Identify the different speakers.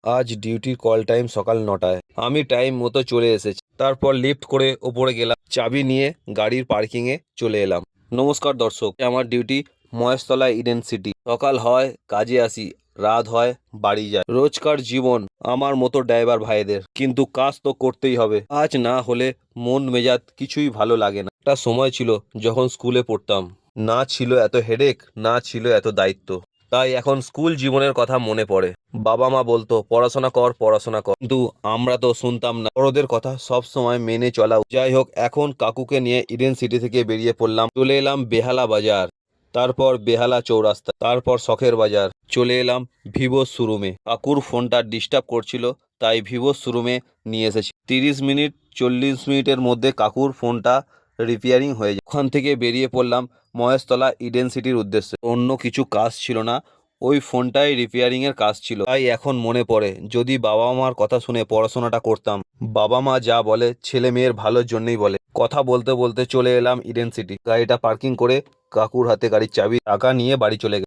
Speaker 1: আজ ডিউটির call time সকাল ৯টায়। আমি টাইম মতো চলে এসেছি। তারপর লিফট করে ওপরে গেলাম, চাবি নিয়ে গাড়ির পার্কিংয়ে চলে এলাম। নমস্কার দর্শক, আমার ডিউটি মহেশতলা ইডেন সিটি। সকাল হয় কাজে আসি, রাত হয় বাড়ি যায়। রোজকার জীবন আমার মতো ড্রাইভার ভাইদের, কিন্তু কাজ তো করতেই হবে। আজ না হলে মন মেজাজ কিছুই ভালো লাগে না। একটা সময় ছিল যখন স্কুলে পড়তাম, না ছিল এত হেডেক, না ছিল এত দায়িত্ব। তাই এখন স্কুল জীবনের কথা মনে পড়ে। বাবা মা বলতো পড়াশোনা কর পড়াশোনা কর, কিন্তু আমরা তো শুনতাম না। বড়দের কথা সব সময় মেনে চলা। যাই হোক, এখন কাকুকে নিয়ে ইডেন সিটি থেকে বেরিয়ে পড়লাম। চলে এলাম বেহালা বাজার, তারপর বেহালা চৌরাস্তা, তারপর শখের বাজার। চলে এলাম ভিভো শোরুমে। কাকুর ফোনটা ডিস্টার্ব করছিল, তাই ভিভো শোরুমে নিয়ে এসেছি। 30 মিনিট 40 মিনিটের মধ্যে কাকুর ফোনটা রিপেয়ারিং হয়ে যায়। ওখান থেকে বেরিয়ে পড়লাম মহেশতলা ইডেন সিটির উদ্দেশ্যে। অন্য কিছু কাজ ছিল না, ওই ফোনটাই রিপেয়ারিংয়ের কাজ ছিল। তাই এখন মনে পড়ে, যদি বাবা মার কথা শুনে পড়াশোনাটা করতাম। বাবা মা যা বলে ছেলে মেয়ের ভালোর জন্যই বলে। কথা বলতে বলতে চলে এলাম ইডেন সিটি। গাড়িটা পার্কিং করে কাকুর হাতে গাড়ির চাবি, টাকা নিয়ে বাড়ি চলে গেলাম।